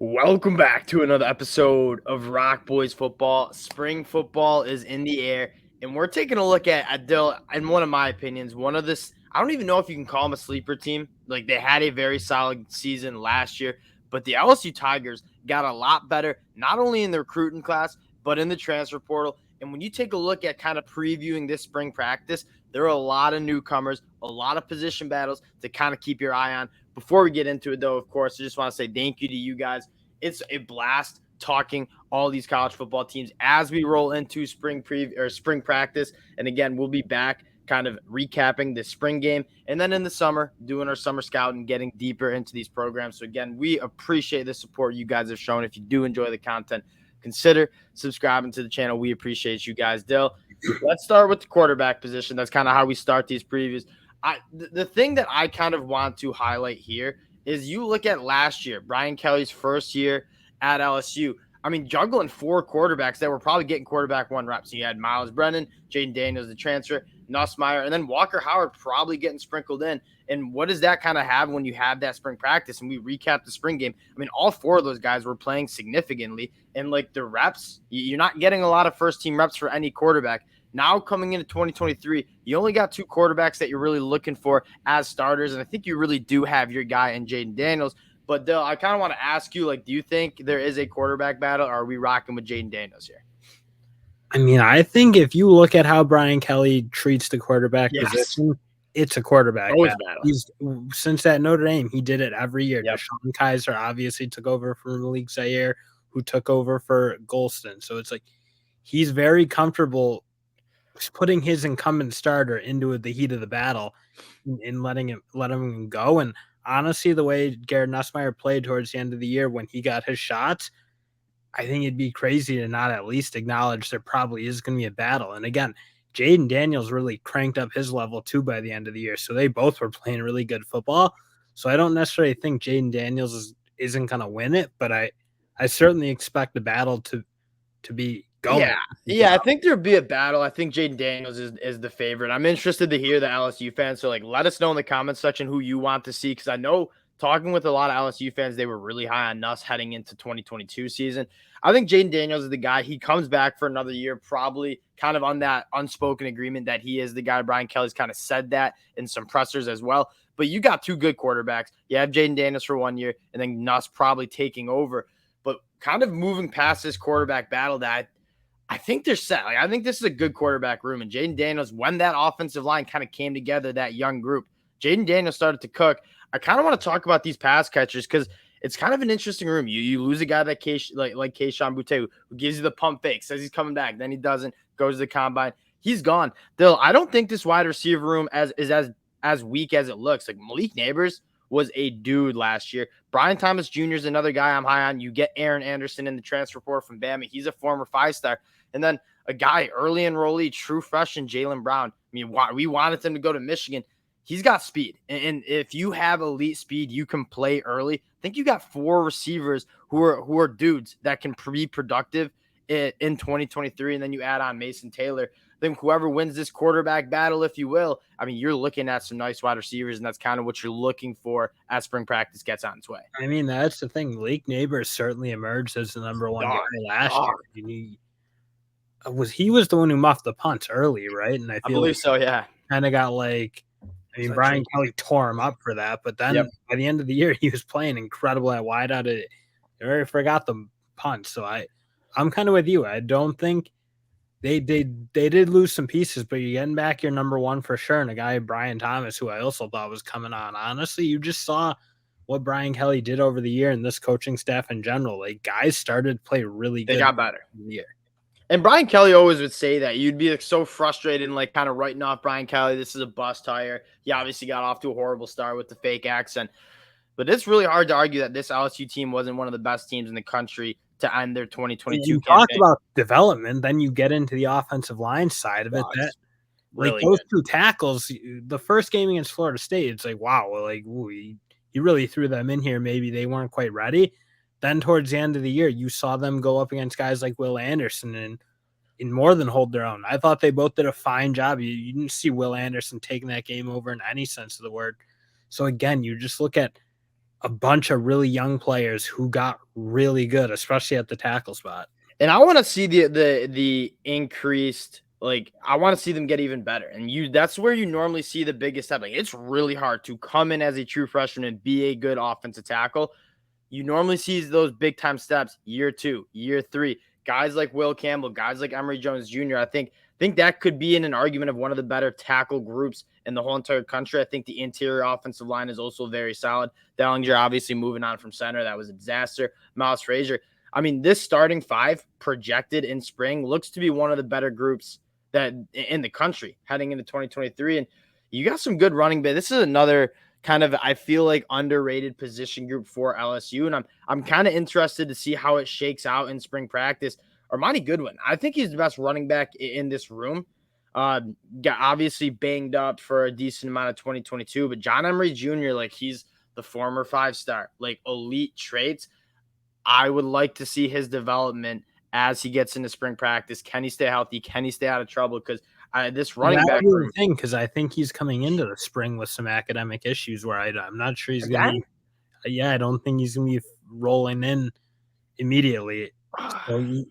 Welcome back to another episode of ROC Boys Football. Spring football is in the air, and we're taking a look at Dill, in one of my opinions, one of this. I don't even know if you can call them a sleeper team. Like, they had a very solid season last year, but the LSU Tigers got a lot better, not only in the recruiting class, but in the transfer portal. And when you take a look at kind of previewing this spring practice, there are a lot of newcomers, a lot of position battles to kind of keep your eye on. Before we get into it, though, of course, I just want to say thank you to you guys. It's a blast talking all these college football teams as we roll into spring practice. And again, we'll be back kind of recapping the spring game, and then in the summer doing our summer scout and getting deeper into these programs. So again, we appreciate the support you guys have shown. If you do enjoy the content, consider subscribing to the channel. We appreciate you guys. Dill, let's start with the quarterback position. That's kind of how we start these previews. The thing that I kind of want to highlight here is you look at last year, Brian Kelly's first year at LSU. I mean, juggling four quarterbacks that were probably getting quarterback one reps. So you had Miles Brennan, Jaden Daniels, the transfer, Nussmeier, and then Walker Howard probably getting sprinkled in. And what does that kind of have when you have that spring practice? And we recap the spring game. I mean, all four of those guys were playing significantly. And like the reps, you're not getting a lot of first team reps for any quarterback. Now coming into 2023, you only got two quarterbacks that you're really looking for as starters, and I think you really do have your guy in Jaden Daniels. But Dill, I kind of want to ask you, like, do you think there is a quarterback battle, or are we rocking with Jaden Daniels here? I mean, I think if you look at how Brian Kelly treats the quarterback position, it's a quarterback battle. Since that Notre Dame, he did it every year. Yep. Deshaun Kaiser obviously took over for Malik Zaire, who took over for Golston. So it's like he's very comfortable putting his incumbent starter into the heat of the battle and letting him go. And honestly, the way Garrett Nussmeier played towards the end of the year when he got his shots, I think it'd be crazy to not at least acknowledge there probably is going to be a battle. And again, Jaden Daniels really cranked up his level too by the end of the year. So they both were playing really good football. So I don't necessarily think Jaden Daniels isn't going to win it, but I certainly expect the battle to be going. Yeah, I think there'd be a battle. I think Jaden Daniels is the favorite. I'm interested to hear the LSU fans. So, like, let us know in the comments section who you want to see, because I know talking with a lot of LSU fans, they were really high on Nuss heading into 2022 season. I think Jaden Daniels is the guy. He comes back for another year, probably kind of on that unspoken agreement that he is the guy. Brian Kelly's kind of said that in some pressers as well. But you got two good quarterbacks. You have Jaden Daniels for 1 year, and then Nuss probably taking over. But kind of moving past this quarterback battle that I think they're set. Like, I think this is a good quarterback room. And Jaden Daniels, when that offensive line kind of came together, that young group, Jaden Daniels started to cook. I kind of want to talk about these pass catchers because it's kind of an interesting room. You lose a guy like Kayshon Boutte, who gives you the pump fake, says he's coming back, then he doesn't, goes to the combine. He's gone. Dill, I don't think this wide receiver room is as weak as it looks. Like, Malik Neighbors was a dude last year. Brian Thomas Jr. is another guy I'm high on. You get Aaron Anderson in the transfer portal from Bama. He's a former 5-star. And then a guy, early enrollee, true freshman, Jalen Brown. I mean, we wanted him to go to Michigan. He's got speed. And if you have elite speed, you can play early. I think you got four receivers who are dudes that can be productive in 2023. And then you add on Mason Taylor. Then whoever wins this quarterback battle, if you will, I mean, you're looking at some nice wide receivers, and that's kind of what you're looking for as spring practice gets on its way. I mean, that's the thing. Malik Neighbors certainly emerged as the number one guy last year. He was the one who muffed the punts early, right? And I believe so, yeah. Kind of got like, I mean, Brian Kelly tore him up for that, but then by the end of the year, he was playing incredible at wide out. I already forgot the punts, so I'm kind of with you. I don't think they did lose some pieces, but you're getting back your number one for sure, and a guy, Brian Thomas, who I also thought was coming on. Honestly, you just saw what Brian Kelly did over the year and this coaching staff in general. Like, guys started to play really good. They got better in the year. And Brian Kelly always would say that. You'd be like so frustrated and like kind of writing off Brian Kelly. This is a bust hire. He obviously got off to a horrible start with the fake accent. But it's really hard to argue that this LSU team wasn't one of the best teams in the country to end their 2022 you campaign. Talk about development, then you get into the offensive line side of it. Really those two tackles, the first game against Florida State, it's like, wow, like, you really threw them in here. Maybe they weren't quite ready. Then towards the end of the year, you saw them go up against guys like Will Anderson and more than hold their own. I thought they both did a fine job. You didn't see Will Anderson taking that game over in any sense of the word. So again, you just look at a bunch of really young players who got really good, especially at the tackle spot. And I want to see the increased, like, I want to see them get even better. And that's where you normally see the biggest step. Like, it's really hard to come in as a true freshman and be a good offensive tackle. You normally see those big time steps year 2, year 3. Guys like Will Campbell, guys like Emory Jones Jr. I think that could be in an argument of one of the better tackle groups in the whole entire country. I think the interior offensive line is also very solid. Dellinger obviously moving on from center. That was a disaster. Miles Frazier. I mean, this starting 5 projected in spring looks to be one of the better groups that in the country heading into 2023. And you got some good running back. This is another kind of, I feel like, underrated position group for LSU. And I'm kind of interested to see how it shakes out in spring practice. Armani Goodwin, I think he's the best running back in this room. Got obviously banged up for a decent amount of 2022, but John Emery Jr., like, he's the former 5-star, like, elite traits. I would like to see his development as he gets into spring practice. Can he stay healthy? Can he stay out of trouble? Because this running back room thing, because I think he's coming into the spring with some academic issues where I'm not sure he's going to be. Yeah, I don't think he's going to be rolling in immediately. So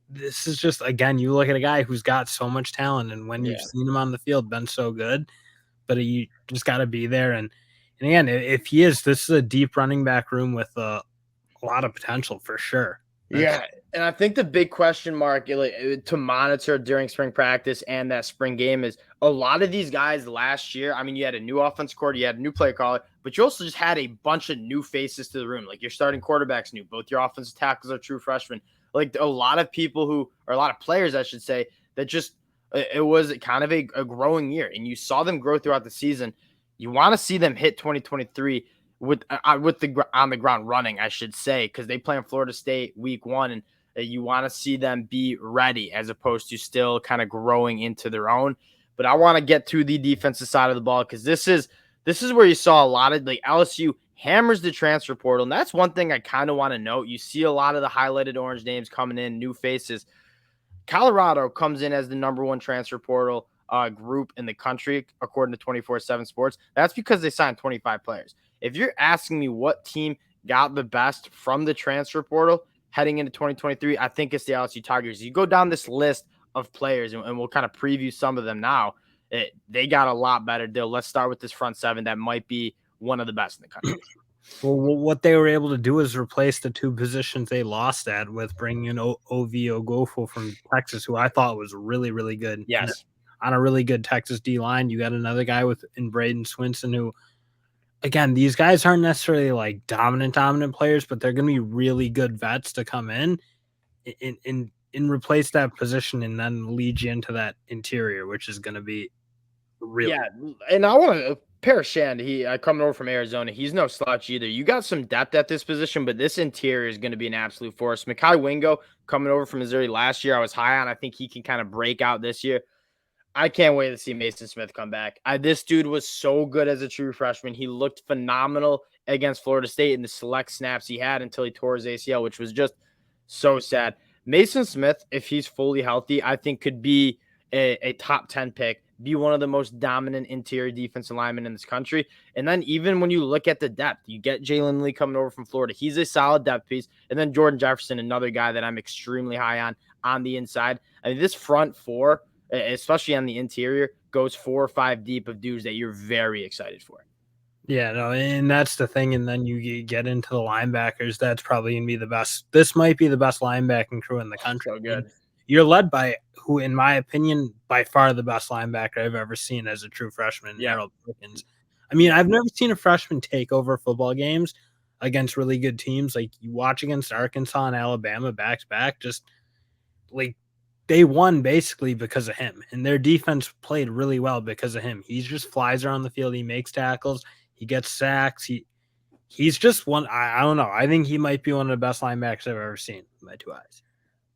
this is just, again, you look at a guy who's got so much talent, and when you've seen him on the field, been so good, but you just got to be there. And again, if he is, this is a deep running back room with a lot of potential for sure. Yeah, and I think the big question mark to monitor during spring practice and that spring game is a lot of these guys last year. I mean, you had a new offense coordinator, you had a new play caller, but you also just had a bunch of new faces to the room. Like, your starting quarterback's new. Both your offensive tackles are true freshmen. Like, a lot of people a lot of players, I should say, that just it was kind of a growing year, and you saw them grow throughout the season. You want to see them hit 2023 with the on the ground running, I should say, because they play in Florida State week 1, and you want to see them be ready as opposed to still kind of growing into their own. But I want to get to the defensive side of the ball, because this is where you saw a lot of, like, LSU hammers the transfer portal. And that's one thing I kind of want to note. You see a lot of the highlighted orange names coming in, new faces. Colorado comes in as the number 1 transfer portal group in the country, according to 24/7 Sports. That's because they signed 25 players. If you're asking me what team got the best from the transfer portal heading into 2023, I think it's the LSU Tigers. You go down this list of players, and we'll kind of preview some of them now. They got a lot better. Let's start with this front 7 that might be one of the best in the country. Well, what they were able to do is replace the 2 positions they lost at with bringing in Ovi Ogofo from Texas, who I thought was really, really good. Yes. On a really good Texas D-line. You got another guy in Braden Swinson who, again, these guys aren't necessarily like dominant players, but they're going to be really good vets to come in and replace that position and then lead you into that interior, which is going to be really. Yeah, and I want to Parashand, he coming over from Arizona. He's no slouch either. You got some depth at this position, but this interior is going to be an absolute force. Mekhi Wingo coming over from Missouri last year, I was high on. I think he can kind of break out this year. I can't wait to see Mason Smith come back. This dude was so good as a true freshman. He looked phenomenal against Florida State in the select snaps he had until he tore his ACL, which was just so sad. Mason Smith, if he's fully healthy, I think could be a top 10 pick, be one of the most dominant interior defensive linemen in this country. And then even when you look at the depth, you get Jalen Lee coming over from Florida. He's a solid depth piece. And then Jordan Jefferson, another guy that I'm extremely high on the inside. I mean, this front 4, especially on the interior, goes 4 or 5 deep of dudes that you're very excited for. Yeah, no, and that's the thing. And then you get into the linebackers. That's probably going to be the best. This might be the best linebacking crew in the country. So good. And you're led by who, in my opinion, by far the best linebacker I've ever seen as a true freshman, Harold Perkins. I mean, I've never seen a freshman take over football games against really good teams. Like, you watch against Arkansas and Alabama back to back, just like they won basically because of him. And their defense played really well because of him. He just flies around the field. He makes tackles. He gets sacks. He's just one. I don't know. I think he might be one of the best linebackers I've ever seen with my 2 eyes.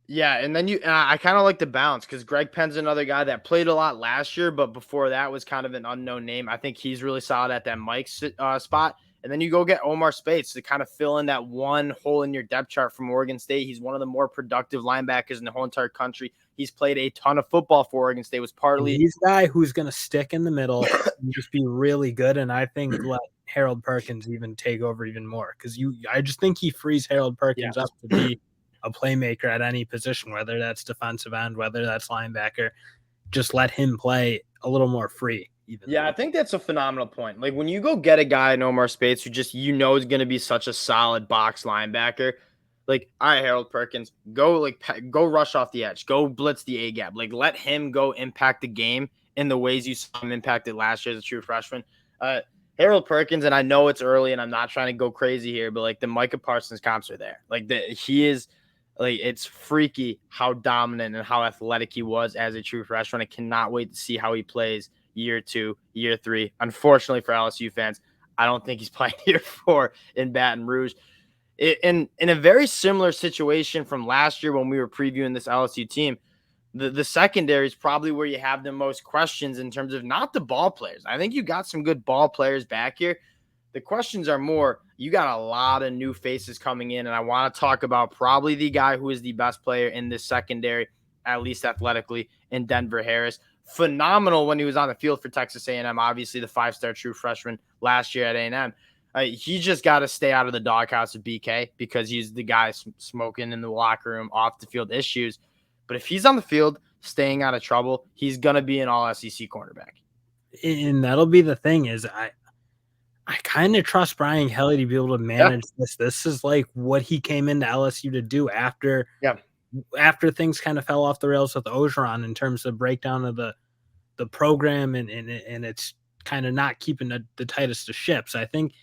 Yeah, and then I kind of like the balance, because Greg Penn's another guy that played a lot last year, but before that was kind of an unknown name. I think he's really solid at that Mike spot. And then you go get Omar Speights to kind of fill in that one hole in your depth chart from Oregon State. He's one of the more productive linebackers in the whole entire country. He's played a ton of football for Oregon State. Was partly he's a guy who's going to stick in the middle and just be really good. And I think let Harold Perkins even take over even more, because I just think he frees Harold Perkins up to be a playmaker at any position, whether that's defensive end, whether that's linebacker. Just let him play a little more free. I think that's a phenomenal point. Like when you go get a guy in Omar Speights who just is going to be such a solid box linebacker, like, all right, Harold Perkins, go rush off the edge, go blitz the A gap, like let him go impact the game in the ways you saw him impacted last year as a true freshman. Harold Perkins, and I know it's early, and I'm not trying to go crazy here, but like the Micah Parsons comps are there. Like he is. Like, it's freaky how dominant and how athletic he was as a true freshman. I cannot wait to see how he plays year 2, year 3. Unfortunately for LSU fans, I don't think he's playing year 4 in Baton Rouge. In a very similar situation from last year when we were previewing this LSU team, the secondary is probably where you have the most questions in terms of not the ball players. I think you got some good ball players back here. The questions are more, you got a lot of new faces coming in, and I want to talk about probably the guy who is the best player in this secondary, at least athletically, in Denver Harris. Phenomenal when he was on the field for Texas A&M, obviously the 5-star true freshman last year at A&M. He just got to stay out of the doghouse of BK because he's the guy smoking in the locker room, off the field issues. But if he's on the field, staying out of trouble, he's going to be an all-SEC cornerback. And that'll be the thing is I kind of trust Brian Kelly to be able to manage this. This is like what he came into LSU to do after things kind of fell off the rails with Ogeron in terms of breakdown of the program and it's kind of not keeping the tightest of ships. I think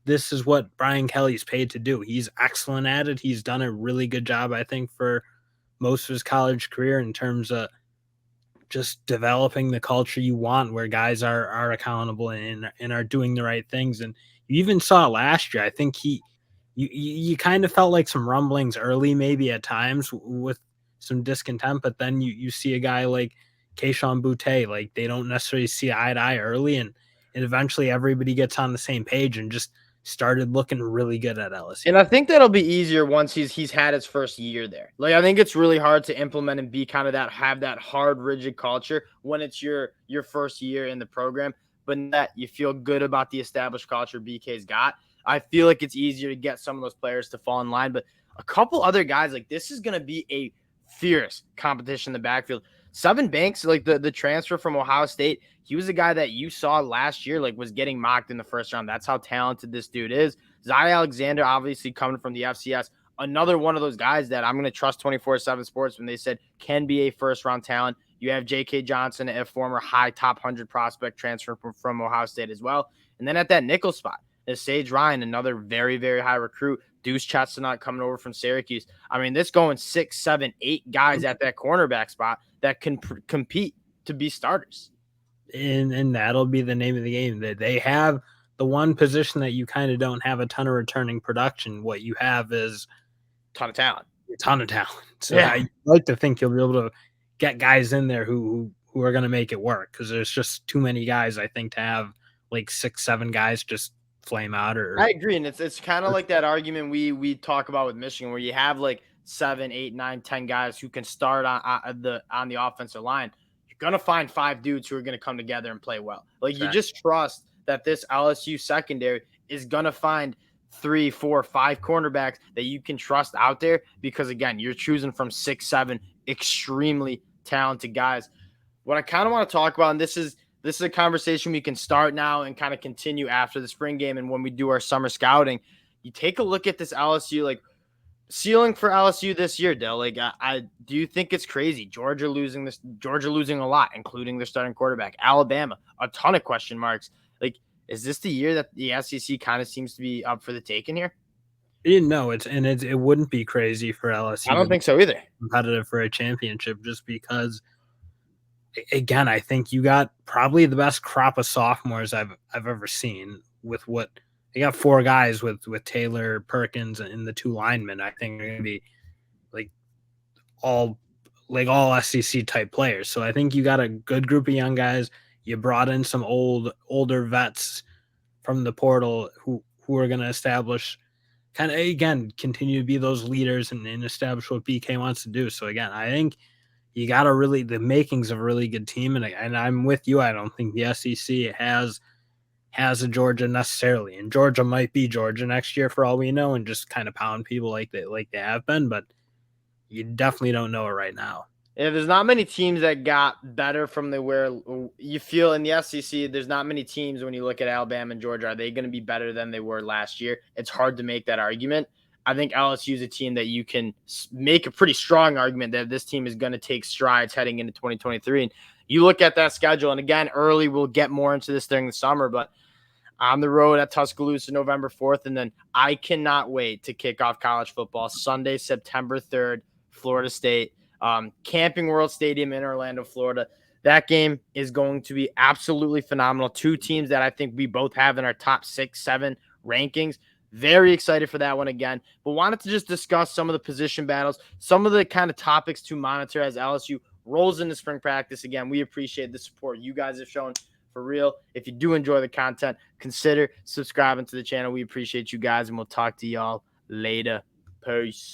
this is what Brian Kelly's paid to do. He's excellent at it. He's done a really good job, I think, for most of his college career in terms of just developing the culture you want where guys are accountable and are doing the right things. And you even saw last year, I think you kind of felt like some rumblings early, maybe at times with some discontent, but then you see a guy like Keyshawn Boutte, like they don't necessarily see eye to eye early. And eventually everybody gets on the same page and just started looking really good at LSU. And I think that'll be easier once he's had his first year there. Like, I think it's really hard to implement and be kind of have that hard, rigid culture when it's your first year in the program, but that you feel good about the established culture BK's got. I feel like it's easier to get some of those players to fall in line, but a couple other guys, like this is going to be a fierce competition in the backfield. Sevyn Banks, like the transfer from Ohio State, he was a guy that you saw last year, like was getting mocked in the first round. That's how talented this dude is. Zai Alexander, obviously coming from the FCS, another one of those guys that I'm going to trust 24/7 Sports when they said can be a first-round talent. You have J.K. Johnson, a former high top 100 prospect transfer from Ohio State as well. And then at that nickel spot, is Sage Ryan, another very, very high recruit. Deuce Chestnut coming over from Syracuse. I mean, this going 6, 7, 8 guys at that cornerback spot that can compete to be starters. And that'll be the name of the game. That they have the one position that you kind of don't have a ton of returning production. What you have is a ton of talent. So I like to think you'll be able to get guys in there who are going to make it work, because there's just too many guys, I think, to have like 6, 7 guys just flame out. I agree, and it's kind of like that argument we talk about with Michigan, where you have like 7, 8, 9, 10 guys who can start on the offensive line. You're gonna find 5 dudes who are gonna come together and play well. Like you just trust that this LSU secondary is gonna find 3, 4, 5 cornerbacks that you can trust out there, because again, you're choosing from 6, 7 extremely talented guys. What I kind of want to talk about, and this is a conversation we can start now and kind of continue after the spring game and when we do our summer scouting. You take a look at this LSU, like ceiling for LSU this year, Dale. Like, I do you think it's crazy? Georgia losing a lot, including their starting quarterback. Alabama, a ton of question marks. Like, is this the year that the SEC kind of seems to be up for the taking here? No, it wouldn't be crazy for LSU. I don't think so either. Competitive for a championship, just because, again, I think you got probably the best crop of sophomores I've ever seen. With what they got, 4 guys with Taylor, Perkins, and the 2 linemen. I think they're going to be all SEC type players. So I think you got a good group of young guys. You brought in some older vets from the portal who who are going to establish kind of, again, continue to be those leaders and establish what BK wants to do. So again, I think you got to really, the makings of a really good team. And I'm with you. I don't think the SEC has a Georgia necessarily, and Georgia might be Georgia next year for all we know, and just kind of pound people like they have been, but you definitely don't know it right now. Yeah, there's not many teams that got better from where you feel in the SEC. There's not many teams when you look at Alabama and Georgia. Are they going to be better than they were last year? It's hard to make that argument. I think LSU is a team that you can make a pretty strong argument that this team is going to take strides heading into 2023. And you look at that schedule, and again, early, we'll get more into this during the summer, but on the road at Tuscaloosa, November 4th. And then I cannot wait to kick off college football Sunday, September 3rd, Florida State. Camping World Stadium in Orlando, Florida. That game is going to be absolutely phenomenal. Two teams that I think we both have in our top 6, 7 rankings. Very excited for that one again. But wanted to just discuss some of the position battles, some of the kind of topics to monitor as LSU rolls into spring practice. Again, we appreciate the support you guys have shown for real. If you do enjoy the content, consider subscribing to the channel. We appreciate you guys, and we'll talk to y'all later. Peace.